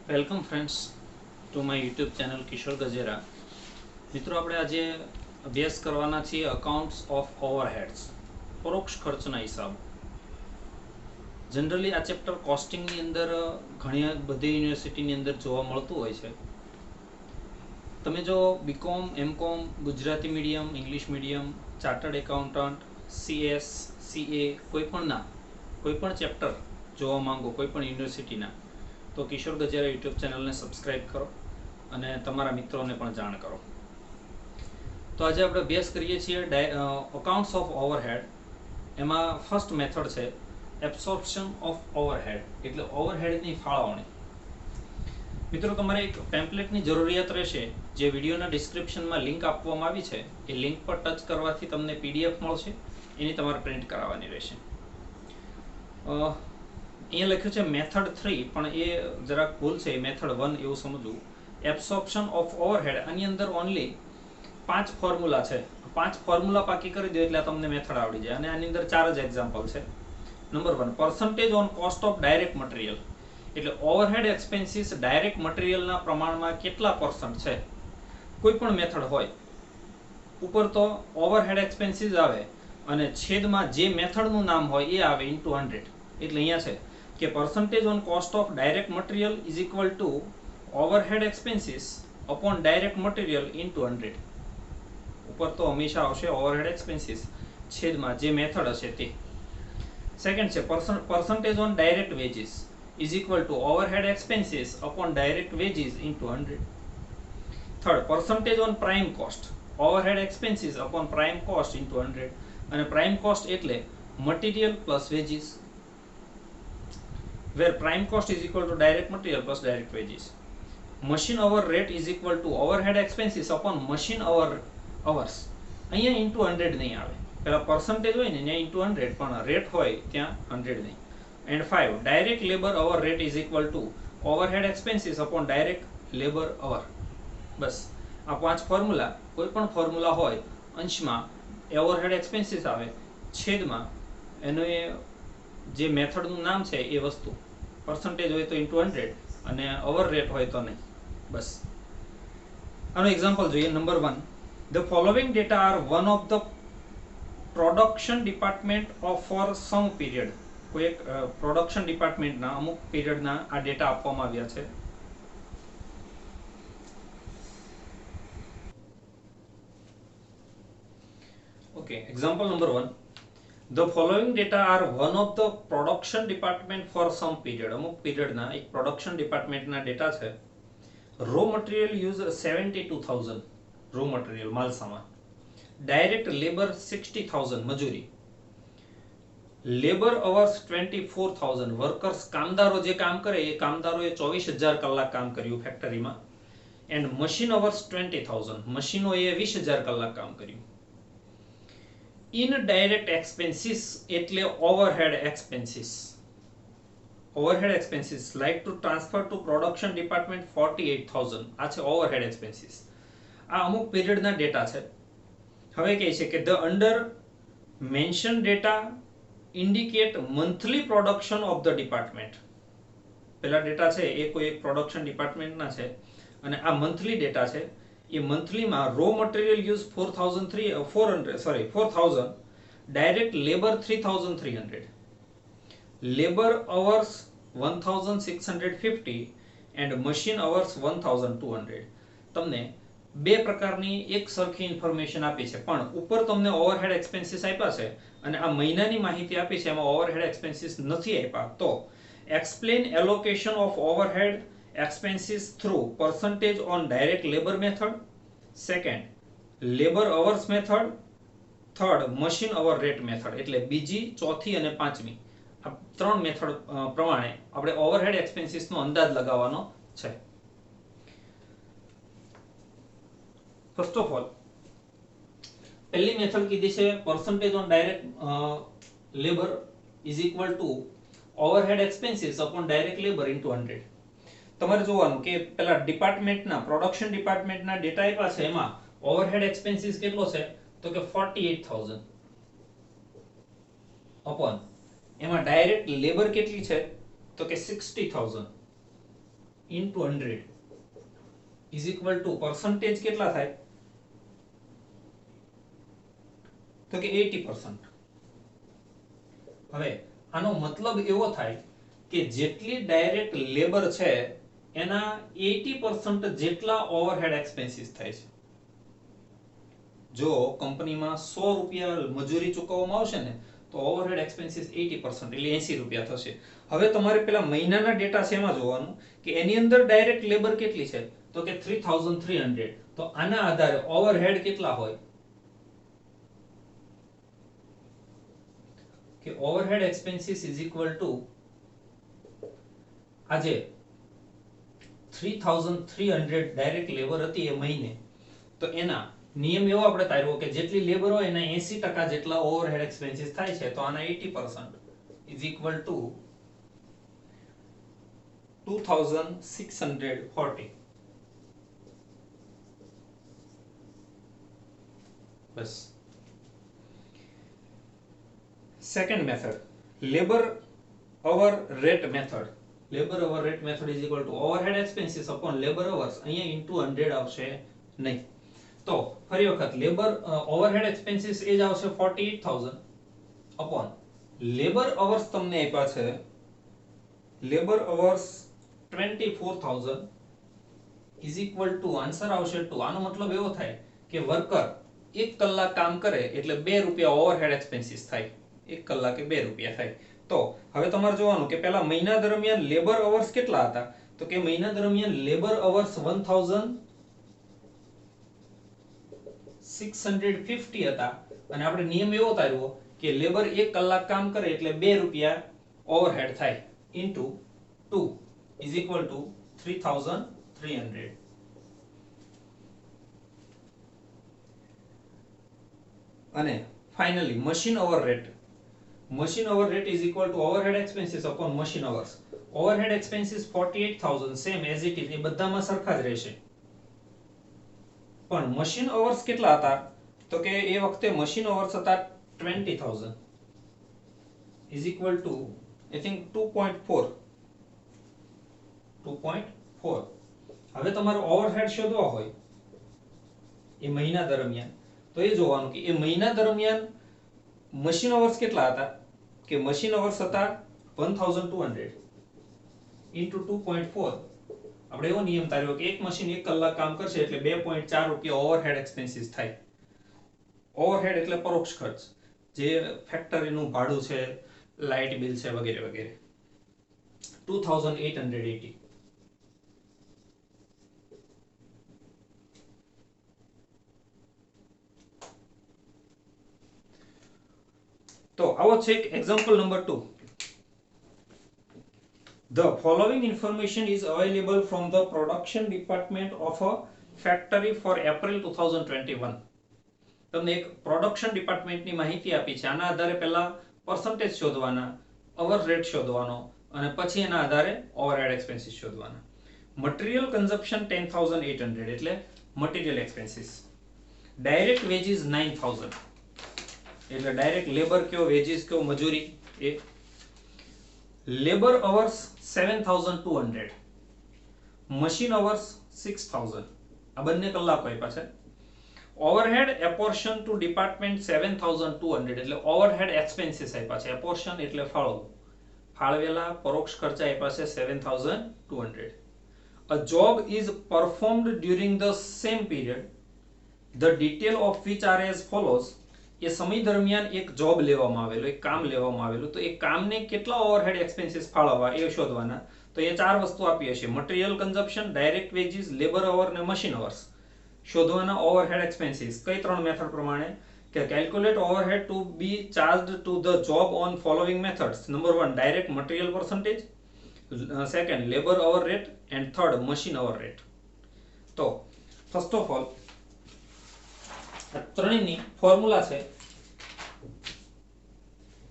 Welcome friends to my YouTube channel Kishore Gajera. મિત્રો, આપણે આજે અભ્યાસ કરવાના છીએ અકાઉન્ટ્સ ઓફ ઓવરહેડ્સ, પરોક્ષ ખર્ચના હિસાબ. જનરલી આ ચેપ્ટર કોસ્ટિંગની અંદર ઘણી બધી યુનિવર્સિટીની અંદર જોવા મળતું હોય છે. તમે જો BCom, MCom, Gujarati medium, English medium, chartered accountant, CS, CA કોઈ પણ ચેપ્ટર જોવા માંગો કોઈ પણ યુનિવર્સિટીના, તો કિશોર ગજેરા યુટ્યુબ ચેનલને સબસ્ક્રાઇબ કરો અને તમારા મિત્રોને પણ જાણ કરો. તો આજે આપણે અભ્યાસ કરીએ છીએ અકાઉન્ટ્સ ઓફ ઓવરહેડ. એમાં ફર્સ્ટ મેથડ છે એબ્સોર્પ્શન ઓફ ઓવરહેડ, એટલે ઓવરહેડની ફાળવણી. મિત્રો, તમારે એક પેમ્પલેટની જરૂરિયાત રહેશે, જે વિડીયોના ડિસ્ક્રિપ્શનમાં લિંક આપવામાં આવી છે. એ લિંક પર ટચ કરવાથી તમને પીડીએફ મળશે, એની તમારે પ્રિન્ટ કરાવવાની રહેશે. અહીંયા લખ્યું છે મેથડ 3, પણ એ જરાક ભૂલ છે, મેથડ 1 એવું સમજવું. એબ્સોર્પ્શન ઓફ ઓવરહેડ, આની અંદર ઓનલી 5 ફોર્મ્યુલા છે. 5 ફોર્મ્યુલા પાકી કરી દો એટલે તમને મેથડ આવડી જાય. અને આની અંદર 4 જ એક્ઝામ્પલ છે. Number 1, percentage on cost of direct material, એટલે ઓવરહેડ એક્સપેન્સીસ ડાયરેક્ટ મટીરિયલના પ્રમાણમાં કેટલા પર્સન્ટ છે. કોઈ પણ મેથડ હોય, ઉપર તો ઓવરહેડ એક્સપેન્સીસ આવે અને છેદમાં જે મેથડનું નામ હોય એ આવે ઇન્ટુ 100. એટલે અહીંયા છે કે percentage on cost of direct material is equal to overhead expenses upon direct material into 100. ઉપર તો હંમેશા આવશે overhead expenses, છેદમાં જે મેથડ હશે તે. સેકન્ડ છે percentage on direct wages is equal to overhead expenses upon direct wages into 100. Third, percentage on prime cost, overhead expenses upon prime cost into 100. અને prime cost એટલે material plus wages, where prime cost is equal to direct material plus direct wages. Machine hour rate is equal to overhead expenses upon machine hours. અહીંયા into 100 નહીં આવે. પેલા percentage હોય ને ત્યાં into 100, પણ rate હોય ત્યાં 100 નહીં. And 5, direct labor hour rate is equal to overhead expenses upon direct labor hour. બસ આ 5 ફોર્મ્યુલા, કોઈ પણ ફોર્મ્યુલા હોય, અંશમાં ઓવરહેડ એક્સપેન્સીસ આવે, છેદમાં એનો જે મેથડનું નામ છે એ વસ્તુ. પર્સન્ટેજ હોય તો ઇન્ટુ 100 અને ઓવર રેટ હોય તો નહીં. બસ આનો એક્ઝામ્પલ જોઈએ. Number 1, the following data are one of the production department of for some period. કોઈ એક પ્રોડક્શન ડિપાર્ટમેન્ટના અમુક પીરિયડના આ ડેટા આપવામાં આવ્યા છે. Okay, example number 1, The following data are one of the production department for some period. અમુક પીરિયડના એક production ડિપાર્ટમેન્ટના data છે. Row material use 72,000, raw material માલ સામાન. ડાયરેક્ટ લેબર 60,000, મજૂરી. લેબર અવર્સ 24,000, વર્કર્સ કામદારો જે કામ કરે એ કામદારોએ 24,000 કલાક કામ કર્યું ફેક્ટરીમાં. એન્ડ મશીન અવર્સ 20,000, મશીનોએ 20,000 કલાક કામ કર્યું. ઇનડાયરેક્ટ એક્સપેન્સીસ એટલે overhead expenses. Overhead expenses like to transfer two production department 48,000, આ છે ઓવરહેડ એક્સપેન્સીસ. આ અમુક પીરિયડના ડેટા છે. હવે કહે છે કે the under mention data indicate monthly production of the department. પેલા ડેટા છે એ કોઈ એક પ્રોડક્શન ડિપાર્ટમેન્ટના છે અને આ મંથલી ડેટા છે. એ મંથલીમાં raw material use 4,000, direct labour 3,300, labour hours 1,650 and machine hours 1,200. તમને બે પ્રકારની એક સરખી ઇન્ફોર્મેશન આપી છે, પણ ઉપર તમને ઓવરહેડ એક્સપેન્સીસ આપ્યા છે અને આ મહિનાની માહિતી આપી છે, એમાં ઓવરહેડ એક્સપેન્સીસ નથી આપ્યા. તો explain allocation of overhead expenses through percentage on direct labor method. Second, labor hours method. Third, machine hour rate method. એટલે બીજી, ચોથી અને પાંચમી આ 3 મેથડ પ્રમાણે આપણે ઓવરહેડ એક્સપેન્સીસનો અંદાજ લગાવવાનો છે. ફર્સ્ટ ઓફ ઓલ, પહેલી મેથડ કીધી છે percentage on direct labor is equal to overhead expenses upon direct labor into 100. તમારે જોવાનું કે પેલા ડિપાર્ટમેન્ટના પ્રોડક્શન ડિપાર્ટમેન્ટના ડેટા આપ્યા છે, એમાં ઓવરહેડ એક્સપેન્સીસ કેટલો છે તો કે 48,000 અપોન એમાં ડાયરેક્ટ લેબર કેટલી છે તો કે 60,000 into 100 is equal to percentage કેટલા થાય તો કે 80%. હવે આનો મતલબ એવો થાય કે જેટલી ડાયરેક્ટ લેબર છે એના 80% જેટલા ઓવરહેડ એક્સપેન્સીસ થાય છે. જો કંપનીમાં 100 રૂપિયા મજૂરી ચૂકવવામાં આવશે ને તો ઓવરહેડ એક્સપેન્સીસ 80% એટલે 80 રૂપિયા થશે. હવે તમારે પેલા મહિનાના ડેટા છે એમાં જોવાનું કે એની અંદર ડાયરેક્ટ લેબર કેટલી છે તો કે 3300. તો આના આધારે ઓવરહેડ કેટલા હોય કે overhead expenses is equal two આજે 3300 ડાયરેક્ટ લેબર હતી એ મહિને તો એના નિયમ એવો આપણે તાર્યો કે જેટલી લેબર હોય એના 80% જેટલા ઓવરહેડ એક્સપેન્સીસ થાય છે તો આના 80% ઇઝ ઇક્વલ ટુ 2640. બસ. Second method labour hour rate method. Labour hour rate method is equal to overhead expenses upon labour hours. અહીંયા ઇન્ટુ 100 આવશે નહીં. તો ફરી વખત લેબર ઓવરહેડ એક્સપેન્સીસ એ જ આવશે 48000 અપોન લેબર અવર્સ તમને આપ્યા છે labour hours 24000 is equal to answer આવશે 2. આનો મતલબ એવો થાય કે વર્કર 1 કલાક કામ કરે એટલે 2 રૂપિયા ઓવરહેડ એક્સપેન્સીસ થાય. 1 કલાકે 2 રૂપિયા થાય. તો હવે તમારે જોવાનું કે પહેલા મહિના દરમિયાન લેબર અવર્સ કેટલા હતા તો કે મહિના દરમિયાન લેબર અવર્સ 1650 હતા અને આપણે નિયમ એવો તાર્યો કે લેબર 1 કલાક કામ કરે એટલે 2 રૂપિયા ઓવરહેડ થાય ઇન્ટુ 2 ઇઝ ઇક્વલ ટુ 3300. અને finally machine over rate. Machine overhead is equal to overhead expenses upon machine hours. Overhead expenses 48000 same as it is. એ બધામાં સરખા જ રહેશે. પણ machine hours કેટલા હતા તો કે એ વખતે machine hours હતા 20000 is equal to I think 2.4. હવે તમારે ઓવરહેડ શોધવા હોય એ મહિના દરમિયાન તો એ જોવાનું કે એ મહિના દરમિયાન મશીન અવર્સ કેટલા હતા કે મશીન અવર્સ હતા 1200 into 2.4. આપણે એવો નિયમ તાર્યો કે એક મશીન 1 કલાક કામ કરશે એટલે 2.4 રૂપિયા ઓવરહેડ એક્સપેન્સીસ થાય. ઓવરહેડ એટલે પરોક્ષ ખર્ચ જે ફેક્ટરીનું ભાડું છે, લાઇટ બિલ છે વગેરે વગેરે. 2880. તો આવો છે એક example number 2. The following information is available from the production department of a factory for April 2021. તમને એક પ્રોડક્શન ડિપાર્ટમેન્ટની માહિતી આપી છે. આના આધારે પહેલા પર્સન્ટેજ શોધવાના, અવર રેટ શોધવાનો અને પછી એના આધારે ઓવરહેડ એક્સપેન્સીસ શોધવાના. મટીરીયલ કન્ઝપ્શન 10800 એટલે મટીરીયલ એક્સપેન્સીસ. ડાયરેક્ટ વેજીસ 9000 એટલે ડાયરેક્ટ લેબર કયો, વેજીસ કયો, મજૂરી એ. Labour hours 7200, machine hours 6000. આ બંને કલાકો આપ્યા છે. ઓવરહેડ એપોર્શન ટુ ડિપાર્ટમેન્ટ 7200 એટલે ઓવરહેડ એક્સપેન્સીસ આપ્યા છે. એપોર્શન એટલે ફાળવવું, ફાળવેલા પરોક્ષ ખર્ચા આપ્યા છે 7200. A job is performed during the same period, the detail of which are as follows. એ સમય દરમિયાન એક જોબ લેવામાં આવેલો, એક કામ લેવામાં આવેલું, તો એ કામને કેટલા ઓવરહેડ એક્સપેન્સીસ ફાળવવા એ શોધવાના. તો એ ચાર વસ્તુ આપી હશે: material consumption, direct wages, labour hour ને મશીન અવર્સ. શોધવાના ઓવરહેડ એક્સપેન્સીસ કઈ ત્રણ મેથડ પ્રમાણે કે calculate overhead to be charged to the job on following methods. Number 1 direct material percentage, second labour hour rate and third machine hour rate. તો first of all ત્રણેયની formula છે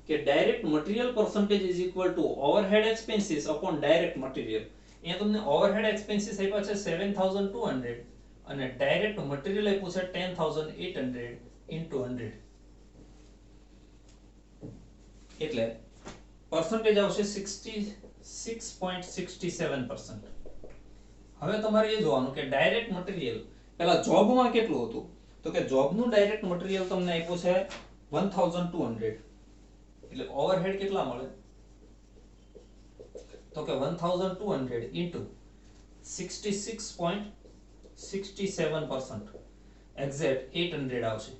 કે direct material percentage is equal to overhead expenses upon direct material. અહીંયા તમને overhead expenses આપ્યા છે 7200 અને direct material આપ્યું છે 10800 ઇન્ટુ 100 એટલે પર્સન્ટેજ આવશે 66.67%. હવે તમારે એ જોવાનું કે ડાયરેક્ટ મટીરીયલ પેલા જોબમાં કેટલું હતું, તો કે જોબનું ડાયરેક્ટ મટીરીયલ તમને આપ્યું છે 1200, એટલે ઓવરહેડ કેટલા મળે, તો કે 1200 into 66.67%, એક્ઝેક્ટ 800 આવશે.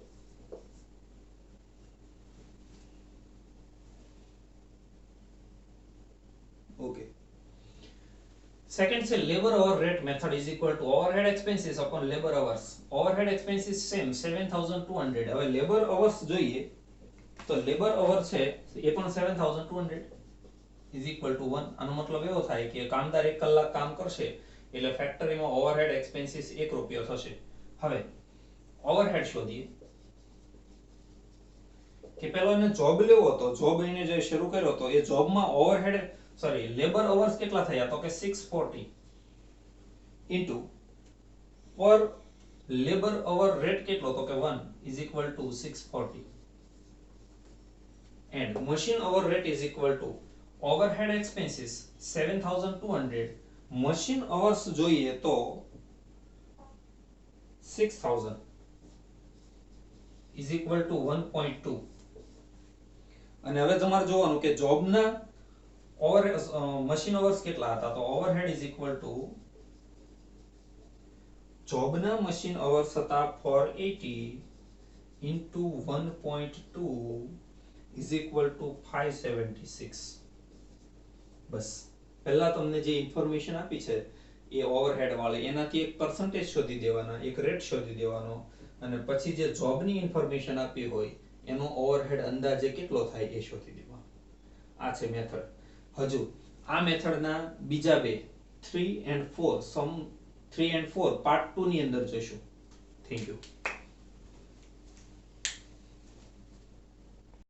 ઓકે. સેકન્ડ છે labour hour rate method is equal to overhead expenses upon labour hours. Overhead expenses same 7200. હવે લેબર અવર્સ જોઈએ તો લેબર અવર છે એ પણ 7200 ઇઝ ઇક્વલ ટુ 1. આનો મતલબ એવો થાય કે કામદાર 1 કલાક કામ કરશે એટલે ફેક્ટરીમાં ઓવરહેડ એક્સપેન્સીસ 1 રૂપિયો થશે. હવે ઓવરહેડ શોધીએ કે પેલો એને જોબ લેવો હતો, જોબ એને જે શરૂ કર્યો હતો એ જોબમાં ઓવરહેડ સોરી લેબર અવર્સ કેટલા થયા, તો કે 640 ઇન્ટુ પર લેબર અવર રેટ કેટલો, તો કે 1 is equal to 640 and machine hour rate is equal to overhead expenses 7200 machine hours જોઈએ તો 6000 ઇઝ ઇક્વલ ટુ 1.2. અને હવે તમારે જોવાનું કે જોબના મશીન અવર્સ કેટલા હતા, તો ઓવરહેડ ઇઝ ઇક્વલ ટુ જોબના મશીન અવર્સ હતા 480 ઇન્ટુ 1.2 ઇઝ ઇક્વલ ટુ 576. બસ પહેલા તમને જે ઇન્ફોર્મેશન આપી છે એ ઓવરહેડ વાળી એનાથી એક પર્સન્ટેજ શોધી દેવાના, એક રેટ શોધી દેવાનો, અને પછી જે જોબની ઇન્ફોર્મેશન આપી હોય એનો ઓવરહેડ અંદાજે કેટલો થાય એ શોધી દેવાનો. આ છે મેથડ. હજુ આ મેથડના બીજા બે 3 and 4 પાર્ટ 2 ની અંદર જોઈશું. Thank you.